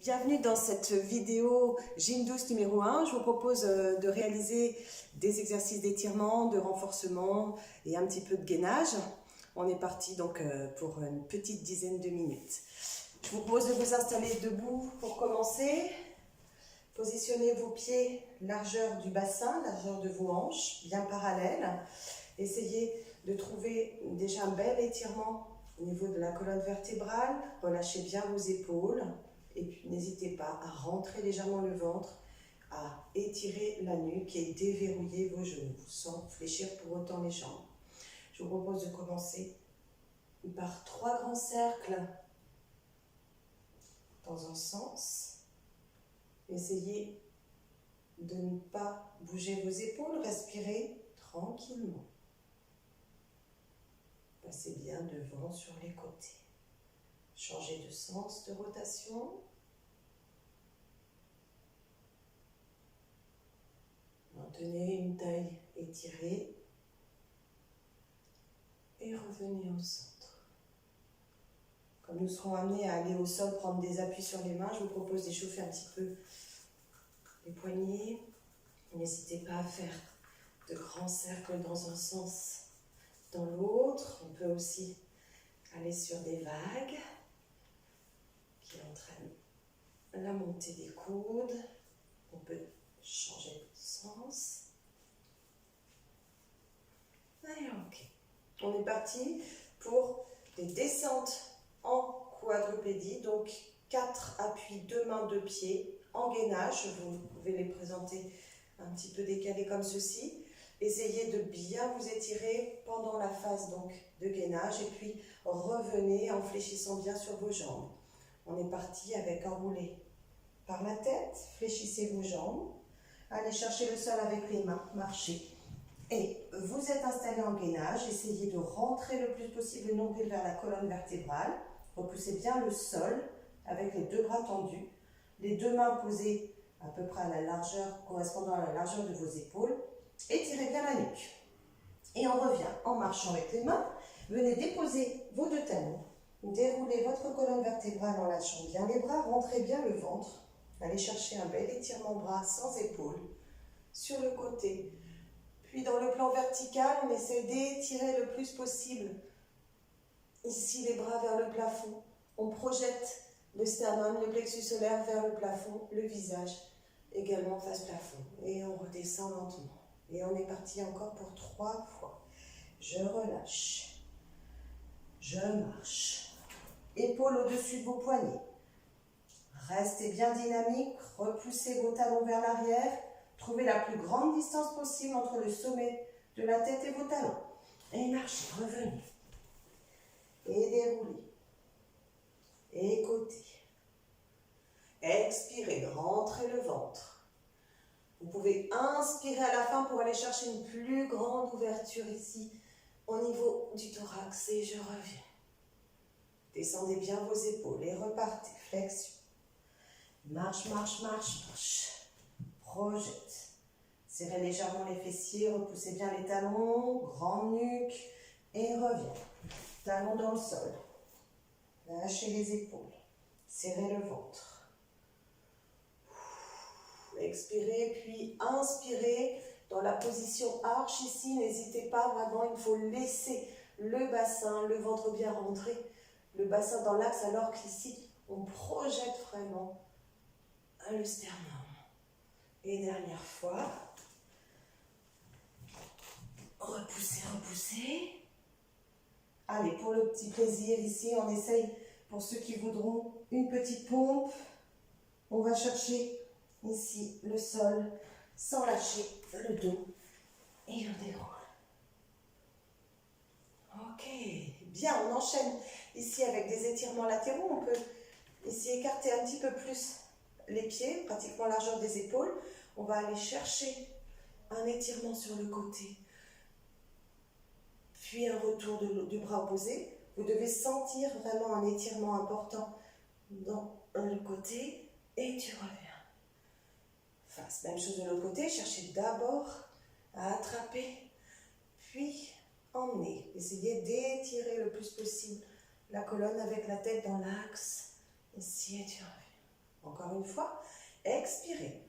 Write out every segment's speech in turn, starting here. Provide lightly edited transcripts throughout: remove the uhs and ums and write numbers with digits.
Bienvenue dans cette vidéo Gym douce numéro 1. Je vous propose de réaliser des exercices d'étirement, de renforcement et un petit peu de gainage. On est parti donc pour une petite dizaine de minutes. Je vous propose de vous installer debout pour commencer. Positionnez vos pieds largeur du bassin, largeur de vos hanches, bien parallèles. Essayez de trouver déjà un bel étirement au niveau de la colonne vertébrale. Relâchez bien vos épaules. Et puis n'hésitez pas à rentrer légèrement le ventre, à étirer la nuque et déverrouiller vos genoux sans fléchir pour autant les jambes. Je vous propose de commencer par 3 grands cercles dans un sens. Essayez de ne pas bouger vos épaules, respirez tranquillement. Passez bien devant sur les côtés. Changez de sens de rotation. Maintenez une taille étirée. Et revenez au centre. Comme nous serons amenés à aller au sol, prendre des appuis sur les mains, je vous propose d'échauffer un petit peu les poignets. N'hésitez pas à faire de grands cercles dans un sens, dans l'autre. On peut aussi aller sur des vagues qui entraîne la montée des coudes. On peut changer de sens. Allez, ok. On est parti pour des descentes en quadrupédie. Donc 4 appuis, 2 mains, 2 pieds en gainage. Vous pouvez les présenter un petit peu décalés comme ceci. Essayez de bien vous étirer pendant la phase donc de gainage et puis revenez en fléchissant bien sur vos jambes. On est parti avec enroulé par la tête, fléchissez vos jambes, allez chercher le sol avec les mains, marchez. Et vous êtes installé en gainage, essayez de rentrer le plus possible le nombril vers la colonne vertébrale, repoussez bien le sol avec les 2 bras tendus, les 2 mains posées à peu près à la largeur, correspondant à la largeur de vos épaules, étirez bien la nuque. Et on revient en marchant avec les mains, venez déposer vos 2 talons. Déroulez votre colonne vertébrale en lâchant bien les bras, rentrez bien le ventre. Allez chercher un bel étirement bras sans épaules sur le côté. Puis dans le plan vertical, on essaie d'étirer le plus possible. Ici, les bras vers le plafond. On projette le sternum, le plexus solaire vers le plafond, le visage également face plafond. Et on redescend lentement. Et on est parti encore pour 3 fois. Je relâche. Je marche. Épaules au-dessus de vos poignets. Restez bien dynamique, repoussez vos talons vers l'arrière. Trouvez la plus grande distance possible entre le sommet de la tête et vos talons. Et marchez, revenez. Et déroulez. Et côté. Expirez, rentrez le ventre. Vous pouvez inspirer à la fin pour aller chercher une plus grande ouverture ici au niveau du thorax. Et je reviens. Descendez bien vos épaules et repartez. Flexion. Marche, marche, marche, marche. Projette. Serrez légèrement les fessiers, repoussez bien les talons, grande nuque et reviens. Talons dans le sol. Lâchez les épaules. Serrez le ventre. Expirez, puis inspirez dans la position arche ici. N'hésitez pas, vraiment, il faut laisser le bassin, le ventre bien rentré. Le bassin dans l'axe alors qu'ici, on projette vraiment le sternum. Et dernière fois. Repoussez, repoussez. Allez, pour le petit plaisir ici, on essaye, pour ceux qui voudront, une petite pompe. On va chercher ici le sol sans lâcher le dos. Et on déroule. Ok, bien, on enchaîne ici avec des étirements latéraux. On peut ici écarter un petit peu plus les pieds, pratiquement largeur des épaules. On va aller chercher un étirement sur le côté. Puis un retour du bras opposé. Vous devez sentir vraiment un étirement important dans le côté et tu reviens. Face, même chose de l'autre côté, cherchez d'abord à attraper, puis emmener. Essayez d'étirer le plus possible la colonne avec la tête dans l'axe. Ici et tu reviens. Encore une fois, expirez.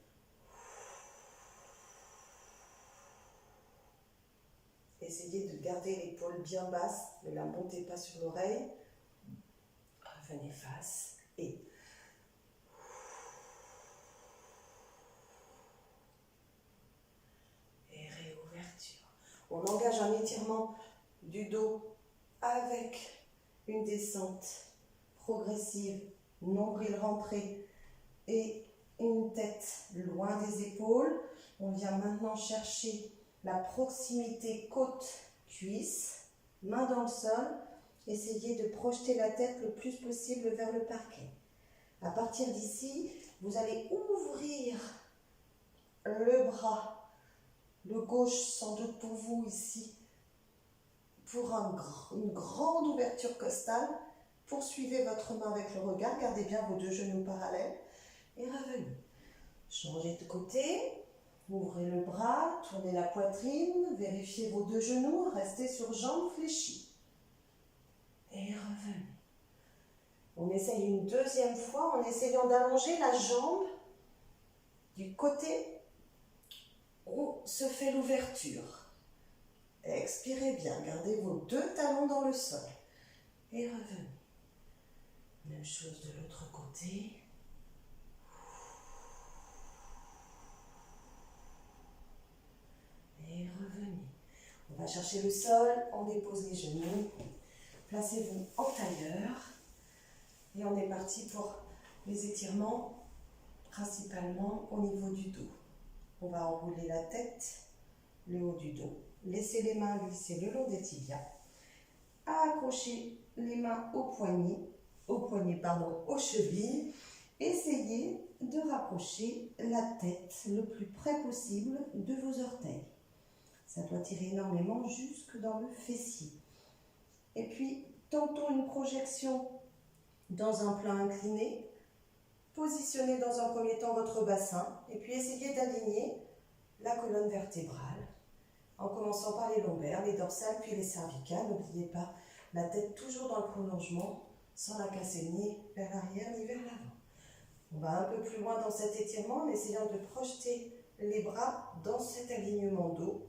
Essayez de garder l'épaule bien basse, ne la montez pas sur l'oreille. Revenez face et réouverture. On engage un étirement du dos avec une descente progressive, nombril rentré et une tête loin des épaules. On vient maintenant chercher la proximité côte-cuisse, main dans le sol. Essayez de projeter la tête le plus possible vers le parquet. À partir d'ici, vous allez ouvrir le bras, le gauche sans doute pour vous ici, pour une grande ouverture costale. Poursuivez votre main avec le regard, gardez bien vos deux genoux parallèles et revenez. Changez de côté, ouvrez le bras, tournez la poitrine, vérifiez vos deux genoux, restez sur jambes fléchies. Et revenez. On essaye une deuxième fois en essayant d'allonger la jambe du côté où se fait l'ouverture. Expirez bien, gardez vos deux talons dans le sol. Et revenez. Même chose de l'autre côté. Et revenez. On va chercher le sol, on dépose les genoux. Placez-vous en tailleur. Et on est parti pour les étirements, principalement au niveau du dos. On va enrouler la tête, le haut du dos. Laissez les mains glisser le long des tibias. Accrochez les mains aux chevilles. Essayez de rapprocher la tête le plus près possible de vos orteils. Ça doit tirer énormément jusque dans le fessier. Et puis, tentons une projection dans un plan incliné. Positionnez dans un premier temps votre bassin et puis essayez d'aligner la colonne vertébrale en commençant par les lombaires, les dorsales puis les cervicales. N'oubliez pas la tête toujours dans le prolongement sans la casser ni vers l'arrière ni vers l'avant. On va un peu plus loin dans cet étirement en essayant de projeter les bras dans cet alignement dos.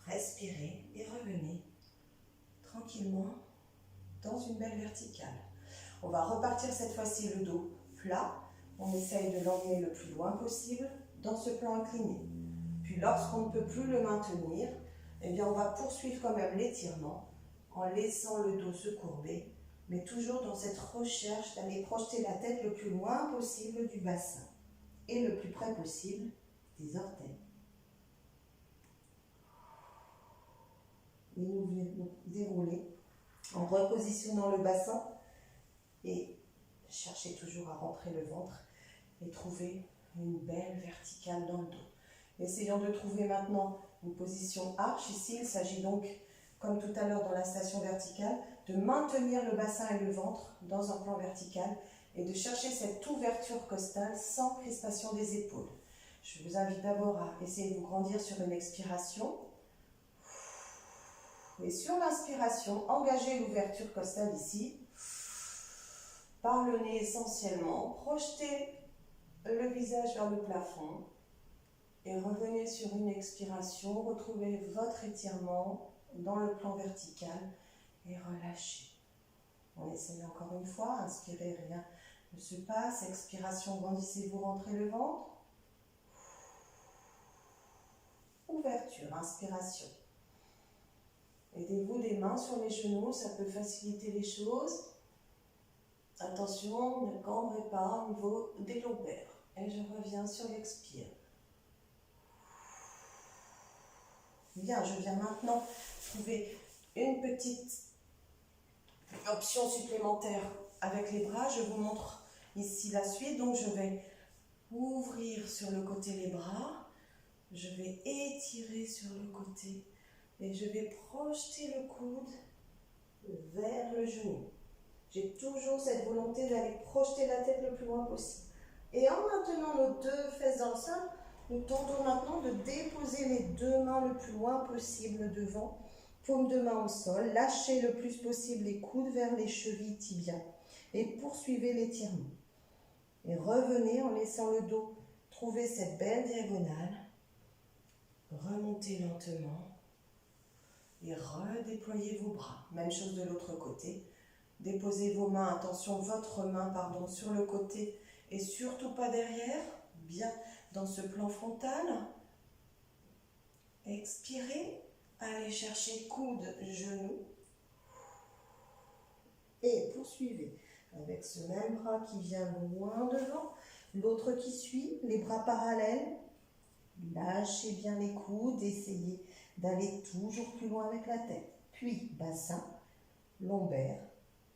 Respirez et revenez tranquillement dans une belle verticale. On va repartir cette fois-ci le dos plat. On essaye de l'emmener le plus loin possible dans ce plan incliné. Puis lorsqu'on ne peut plus le maintenir, eh bien on va poursuivre quand même l'étirement en laissant le dos se courber, mais toujours dans cette recherche d'aller projeter la tête le plus loin possible du bassin et le plus près possible des orteils. Et nous venons dérouler en repositionnant le bassin et cherchez toujours à rentrer le ventre et trouver une belle verticale dans le dos. Essayons de trouver maintenant une position arche. Ici, il s'agit donc, comme tout à l'heure dans la station verticale, de maintenir le bassin et le ventre dans un plan vertical et de chercher cette ouverture costale sans crispation des épaules. Je vous invite d'abord à essayer de vous grandir sur une expiration. Et sur l'inspiration, engagez l'ouverture costale ici. Par le nez essentiellement, projetez le visage vers le plafond et revenez sur une expiration, retrouvez votre étirement dans le plan vertical et relâchez. On essaye encore une fois, inspirez, rien ne se passe, expiration, grandissez-vous, rentrez le ventre. Ouverture, inspiration. Aidez-vous des mains sur les genoux, ça peut faciliter les choses. Attention, ne cambrez pas au niveau des lombaires. Et je reviens sur l'expire. Bien, je viens maintenant trouver une petite option supplémentaire avec les bras. Je vous montre ici la suite. Donc, je vais ouvrir sur le côté les bras. Je vais étirer sur le côté. Et je vais projeter le coude vers le genou. J'ai toujours cette volonté d'aller projeter la tête le plus loin possible. Et en maintenant nos deux fesses dans le sol, nous tentons maintenant de déposer les deux mains le plus loin possible devant, paume de main au sol. Lâchez le plus possible les coudes vers les chevilles tibias et poursuivez l'étirement. Et revenez en laissant le dos trouver cette belle diagonale. Remontez lentement et redéployez vos bras. Même chose de l'autre côté. Déposez vos mains, attention, votre main, pardon, sur le côté et surtout pas derrière. Bien dans ce plan frontal. Expirez. Allez chercher coude, genou. Et poursuivez avec ce même bras qui vient loin devant. L'autre qui suit, les bras parallèles. Lâchez bien les coudes, essayez d'aller toujours plus loin avec la tête. Puis bassin, lombaire,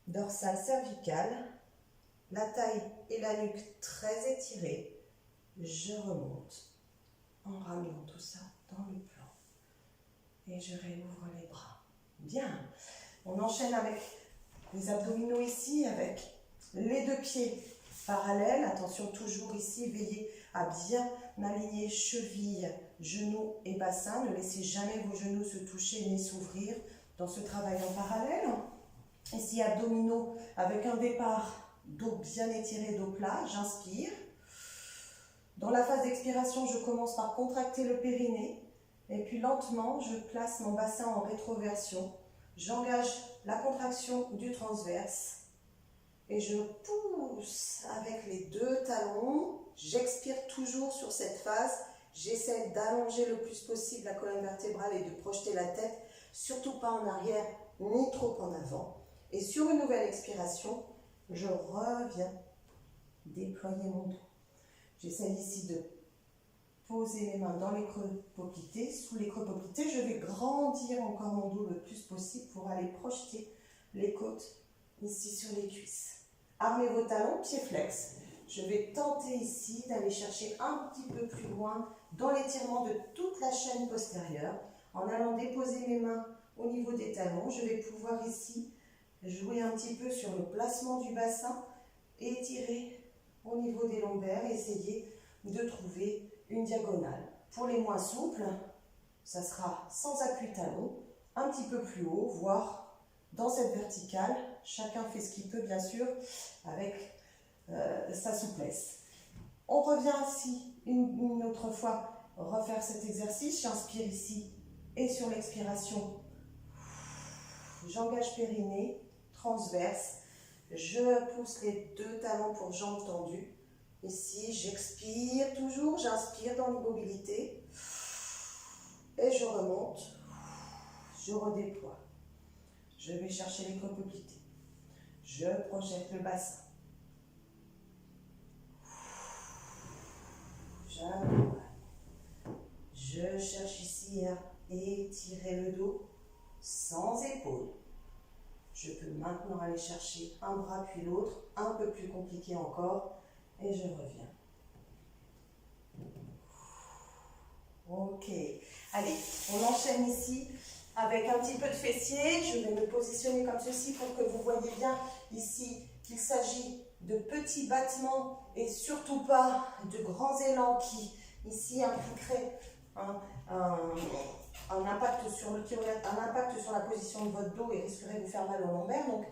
dorsale cervicale, la taille et la nuque très étirées. Je remonte en ramenant tout ça dans le plan. Et je réouvre les bras. Bien. On enchaîne avec les abdominaux ici, avec les deux pieds parallèles. Attention, toujours ici, veillez à bien aligner cheville, genoux et bassin. Ne laissez jamais vos genoux se toucher ni s'ouvrir dans ce travail en parallèle. Ici, abdominaux avec un départ, dos bien étiré, dos plat. J'inspire. Dans la phase d'expiration, je commence par contracter le périnée. Et puis lentement, je place mon bassin en rétroversion. J'engage la contraction du transverse. Et je pousse avec les deux talons. J'expire toujours sur cette phase. J'essaie d'allonger le plus possible la colonne vertébrale et de projeter la tête, surtout pas en arrière ni trop en avant. Et sur une nouvelle expiration, je reviens déployer mon dos. J'essaie ici de poser mes mains dans les creux poplités. Sous les creux poplités, je vais grandir encore mon dos le plus possible pour aller projeter les côtes ici sur les cuisses. Armez vos talons, pieds flex. Je vais tenter ici d'aller chercher un petit peu plus loin dans l'étirement de toute la chaîne postérieure. En allant déposer mes mains au niveau des talons, je vais pouvoir ici jouer un petit peu sur le placement du bassin et étirer au niveau des lombaires, essayer de trouver une diagonale. Pour les moins souples, ça sera sans appui talon, un petit peu plus haut, voire dans cette verticale. Chacun fait ce qu'il peut, bien sûr, avec sa souplesse. On revient ici une autre fois, refaire cet exercice. J'inspire ici et sur l'expiration, j'engage périnée, transverse. Je pousse les deux talons pour jambes tendues. Ici, j'expire toujours, j'inspire dans l'immobilité. Et je remonte, je redéploie. Je vais chercher les creux poplités. Je projette le bassin. J'accompagne. Je cherche ici à étirer le dos sans épaule. Je peux maintenant aller chercher un bras puis l'autre, un peu plus compliqué encore, et je reviens. Ok, allez, on enchaîne ici avec un petit peu de fessier. Je vais me positionner comme ceci pour que vous voyez bien ici qu'il s'agit de petits battements et surtout pas de grands élans qui ici impliqueraient un impact sur la position de votre dos et risquerait de vous faire mal au lombaire. Donc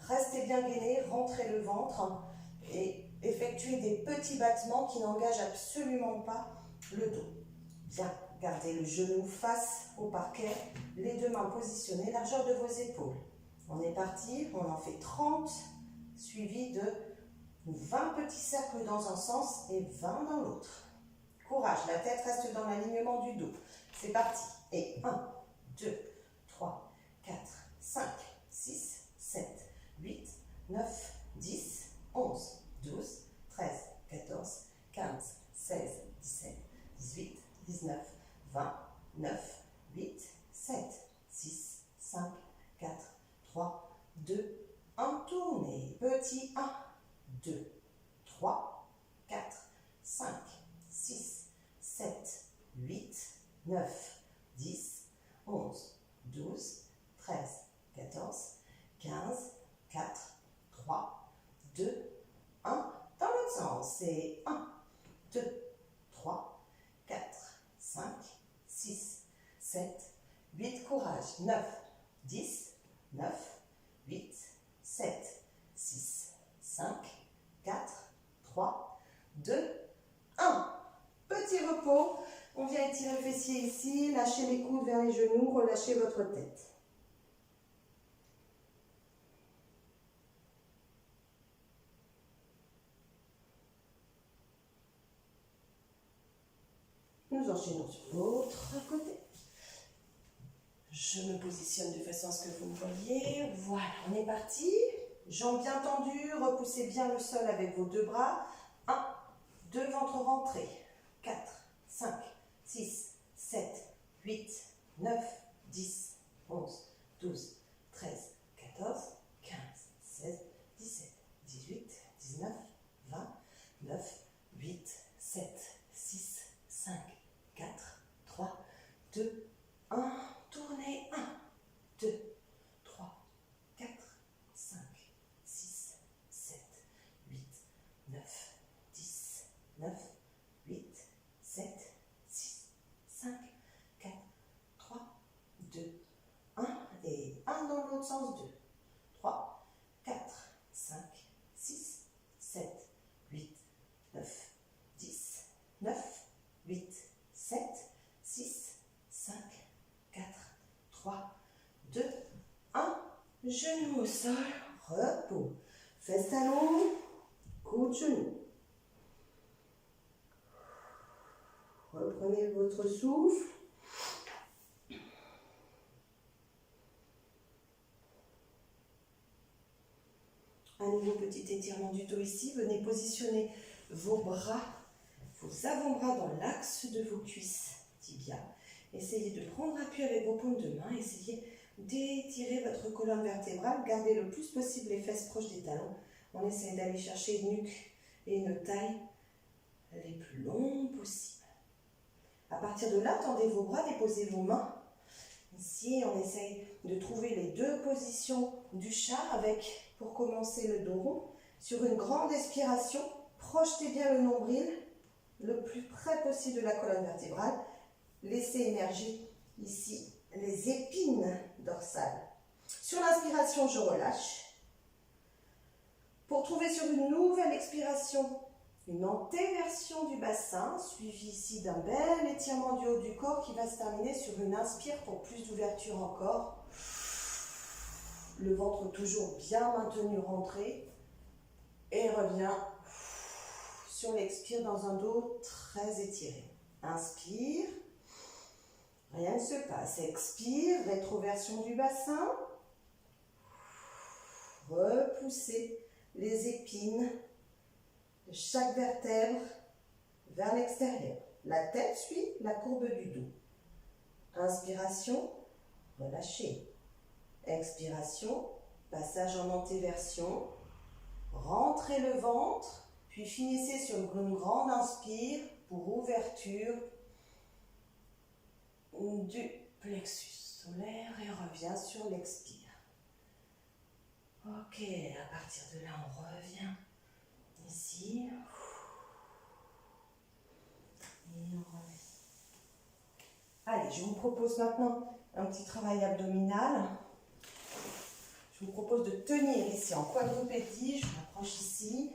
restez bien gainé, rentrez le ventre et effectuez des petits battements qui n'engagent absolument pas le dos. Bien, gardez le genou face au parquet, les deux mains positionnées, largeur de vos épaules. On est parti, on en fait 30, suivi de 20 petits cercles dans un sens et 20 dans l'autre. Courage, la tête reste dans l'alignement du dos. C'est parti. Et 1, 2, 3, 4, 5, 6, 7, 8, 9, 10, 11, 12, 13, 14, 15, 16, 17, 18, 19, 20, 9, 8, 7, 6, 5, 4, 3, 2, 1. Tournez. Petit 1, 2, 3, 4, 5, 6, 7, 8, 9, 10, 11, 12, 13, 14, 15, 4, 3, 2, 1. Dans l'autre sens, c'est 1, 2, 3, 4, 5, 6, 7, 8. Courage. 9, 10, 9, 8, 7, 6, 5, 4, 3, fessiers ici, lâchez les coudes vers les genoux, relâchez votre tête. Nous enchaînons sur l'autre côté. Je me positionne de façon à ce que vous me voyez. Voilà, on est parti. Jambes bien tendues, repoussez bien le sol avec vos deux bras. 1, 2, ventre rentré. 4, 5, 6, 7, 8, 9, 10, 11, 12, 13, 14, 15, 16, 17, 18, 19, 20, 9, 8, 7, 6, 5, 4, 3, 2, 1. Tournez. 1, 2, 3, 4, 5, 6, 7, 8, 9, 10, 9, 8, 7, 6, 5, 4, 3, 2, 1. Et 1 dans l'autre sens. 2, 3, 4, 5, 6, 7, 8, 9, 10, 9, 8, 7, 6, 5, 4, 3, 2, 1. Genoux au sol, repos. Fesses talons, coude genou. Reprenez votre souffle. Un nouveau petit étirement du dos ici. Venez positionner vos bras, vos avant-bras dans l'axe de vos cuisses, tibia. Essayez de prendre appui avec vos paumes de main. Essayez d'étirer votre colonne vertébrale. Gardez le plus possible les fesses proches des talons. On essaie d'aller chercher une nuque et une taille les plus longues possibles. À partir de là, tendez vos bras, déposez vos mains. Ici, on essaye de trouver les deux positions du chat avec, pour commencer, le dos rond. Sur une grande expiration, projetez bien le nombril le plus près possible de la colonne vertébrale. Laissez émerger ici les épines dorsales. Sur l'inspiration, je relâche. Pour trouver sur une nouvelle expiration, une antéversion du bassin, suivie ici d'un bel étirement du haut du corps qui va se terminer sur une inspire pour plus d'ouverture encore. Le ventre toujours bien maintenu, rentré. Et revient sur l'expire dans un dos très étiré. Inspire. Rien ne se passe. Expire, rétroversion du bassin. Repoussez les épines de chaque vertèbre vers l'extérieur. La tête suit la courbe du dos. Inspiration, relâchez. Expiration, passage en antéversion. Rentrez le ventre, puis finissez sur une grande inspire pour ouverture du plexus solaire et revient sur l'expire. Ok, à partir de là, on revient ici. Et on revient. Allez, je vous propose maintenant un petit travail abdominal. Je vous propose de tenir ici en quadrupédie. Je m'approche ici,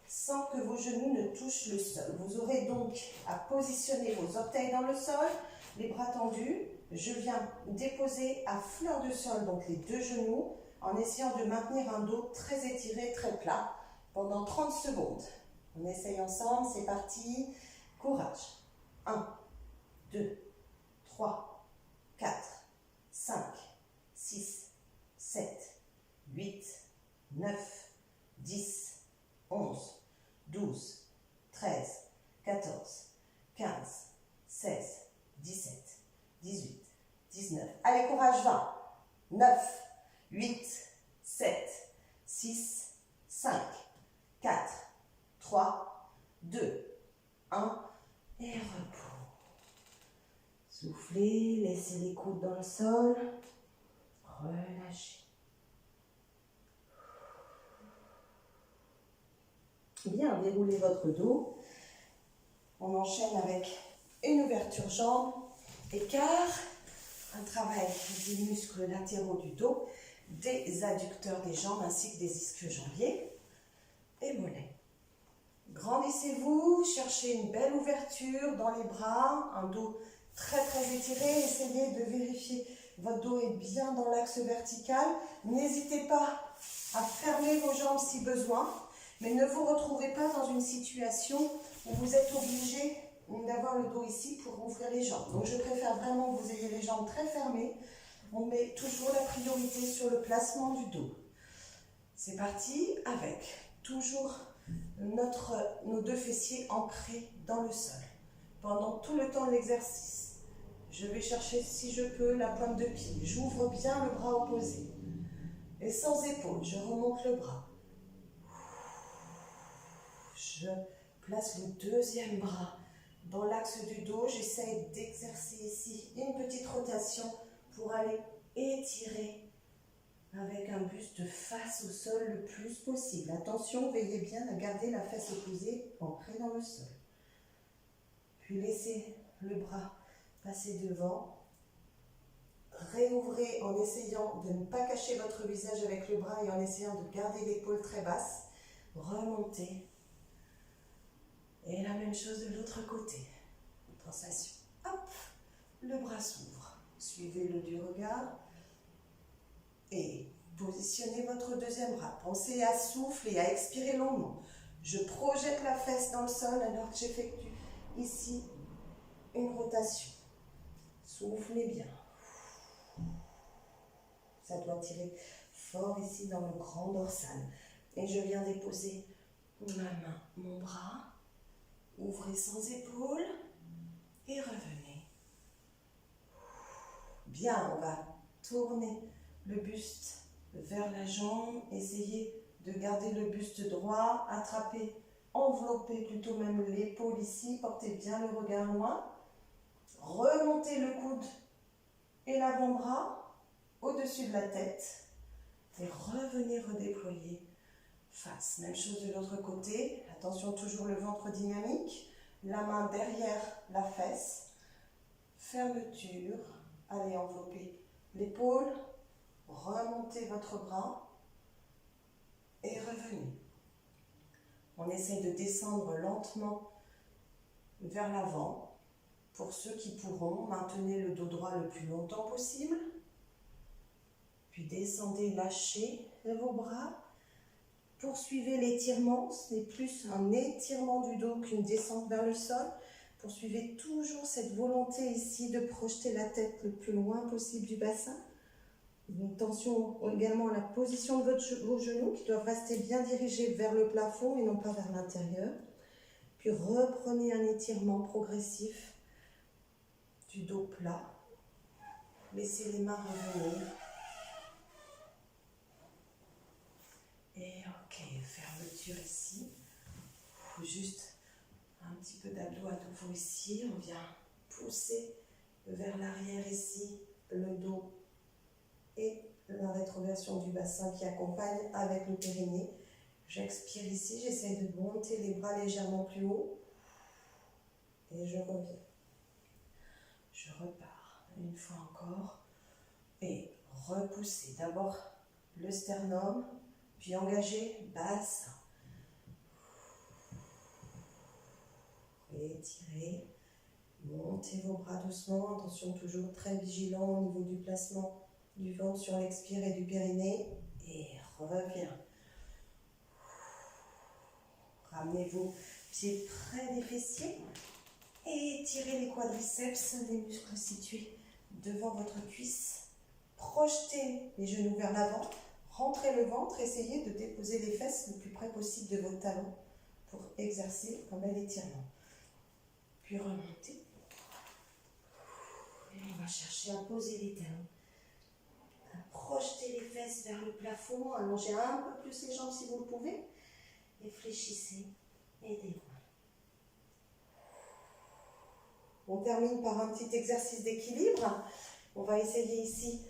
sans que vos genoux ne touchent le sol. Vous aurez donc à positionner vos orteils dans le sol, les bras tendus. Je viens déposer à fleur de sol, donc les deux genoux, en essayant de maintenir un dos très étiré, très plat, pendant 30 secondes. On essaye ensemble, c'est parti. Courage. 1, 2, 3, 4, 5, 6, 7, 8, 9, 10, 11, 12, 13, 14, 15, 16, 17, 18, 19. Allez, courage, 20, 9, 8, 7, 6, 5, 4, 3, 2, 1 et repos. Soufflez, laissez les coudes dans le sol, relâchez. Bien, déroulez votre dos. On enchaîne avec une ouverture jambe, écart, un travail des muscles latéraux du dos, des adducteurs des jambes ainsi que des ischio-jambiers et mollets. Grandissez-vous, cherchez une belle ouverture dans les bras, un dos très très étiré. Essayez de vérifier votre dos est bien dans l'axe vertical. N'hésitez pas à fermer vos jambes si besoin, mais ne vous retrouvez pas dans une situation où vous êtes obligé d'avoir le dos ici pour ouvrir les jambes. Donc je préfère vraiment que vous ayez les jambes très fermées. On met toujours la priorité sur le placement du dos. C'est parti avec toujours nos deux fessiers ancrés dans le sol. Pendant tout le temps de l'exercice, je vais chercher, si je peux, la pointe de pied. J'ouvre bien le bras opposé. Et sans épaule, je remonte le bras. Je place le deuxième bras dans l'axe du dos. J'essaie d'exercer ici une petite rotation pour aller étirer avec un buste face au sol le plus possible. Attention, veillez bien à garder la fesse opposée ancrée dans le sol. Puis laissez le bras passer devant. Réouvrez en essayant de ne pas cacher votre visage avec le bras et en essayant de garder l'épaule très basse. Remontez. Et la même chose de l'autre côté. Sensation. Hop, le bras s'ouvre. Suivez le du regard. Et positionnez votre deuxième bras. Pensez à souffler, à expirer longuement. Je projette la fesse dans le sol alors que j'effectue ici une rotation. Soufflez bien. Ça doit tirer fort ici dans le grand dorsal. Et je viens déposer ma main, mon bras. Ouvrez sans épaule et revenez. Bien, on va tourner le buste vers la jambe. Essayez de garder le buste droit. Attrapez, enveloppez plutôt même l'épaule ici. Portez bien le regard loin. Remontez le coude et l'avant-bras au-dessus de la tête. Et revenez redéployer face. Même chose de l'autre côté. Attention, toujours le ventre dynamique. La main derrière la fesse. Fermeture. Allez envelopper l'épaule. Remontez votre bras. Et revenez. On essaie de descendre lentement vers l'avant. Pour ceux qui pourront, maintenez le dos droit le plus longtemps possible. Puis descendez, lâchez vos bras. Poursuivez l'étirement, c'est plus un étirement du dos qu'une descente vers le sol. Poursuivez toujours cette volonté ici de projeter la tête le plus loin possible du bassin. Attention également à la position de vos genoux qui doivent rester bien dirigés vers le plafond et non pas vers l'intérieur. Puis reprenez un étirement progressif du dos plat. Laissez les mains revenir. Et ok, fermeture ici. Juste un petit peu d'abdos à nouveau ici. On vient pousser vers l'arrière ici, le dos et la rétroversion du bassin qui accompagne avec le périnée. J'expire ici, j'essaie de monter les bras légèrement plus haut. Et je reviens. Je repars une fois encore. Et repoussez d'abord le sternum. Puis engagez bassin. Étirez. Montez vos bras doucement. Attention, toujours très vigilant au niveau du placement du ventre sur l'expire et du périnée. Et reviens. Ramenez vos pieds près des fessiers. Et étirez les quadriceps, les muscles situés devant votre cuisse. Projetez les genoux vers l'avant. Rentrez le ventre, essayez de déposer les fesses le plus près possible de vos talons pour exercer un bel étirement. Puis remontez. Et on va chercher à poser les talons. À projeter les fesses vers le plafond. Allongez un peu plus les jambes si vous le pouvez. Et fléchissez. Aidez-vous. On termine par un petit exercice d'équilibre. On va essayer ici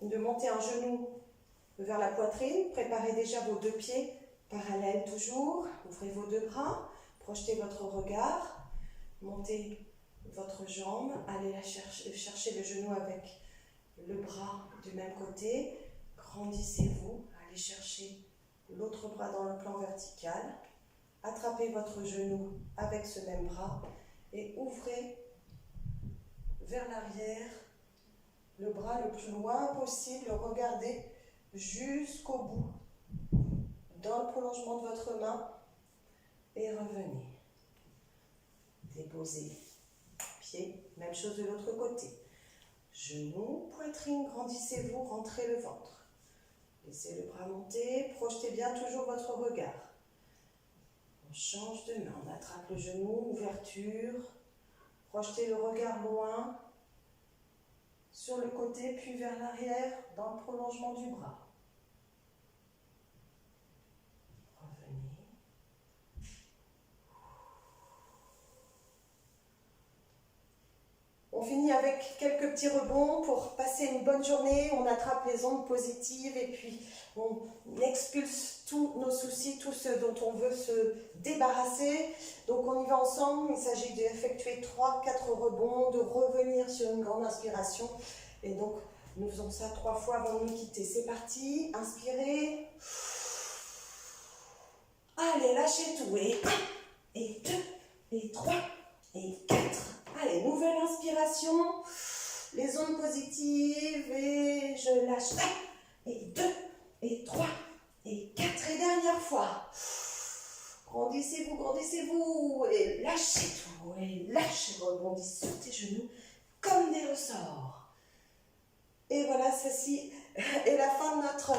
de monter un genou vers la poitrine. Préparez déjà vos deux pieds parallèles toujours. Ouvrez vos deux bras. Projetez votre regard. Montez votre jambe. Allez chercher le genou avec le bras du même côté. Grandissez-vous. Allez chercher l'autre bras dans le plan vertical. Attrapez votre genou avec ce même bras. Et ouvrez vers l'arrière, le bras le plus loin possible, regardez jusqu'au bout, dans le prolongement de votre main, et revenez. Déposez pied, même chose de l'autre côté. Genoux, poitrine, grandissez-vous, rentrez le ventre. Laissez le bras monter, projetez bien toujours votre regard. On change de main, on attrape le genou, ouverture, projetez le regard loin, sur le côté, puis vers l'arrière, dans le prolongement du bras. Revenez. On finit avec quelques petits rebonds pour passer une bonne journée. On attrape les ondes positives et puis on expulse tous nos soucis, tout ce dont on veut se débarrasser. Donc on y va ensemble. Il s'agit d'effectuer 3-4 rebonds, de revenir sur une grande inspiration. Et donc nous faisons ça 3 fois avant de nous quitter. C'est parti. Inspirez. Allez, lâchez tout. Et 1, et 2, et 3, et 4. Allez, nouvelle inspiration, les ondes positives, et je lâche 1, et 2, et 3, et 4, et dernière fois. Grandissez-vous, et lâchez tout, et lâchez, rebondissez sur tes genoux, comme des ressorts. Et voilà, ceci est la fin de notre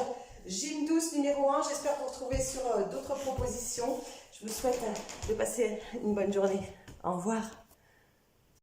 gym douce numéro 1. J'espère vous retrouver sur d'autres propositions. Je vous souhaite de passer une bonne journée. Au revoir.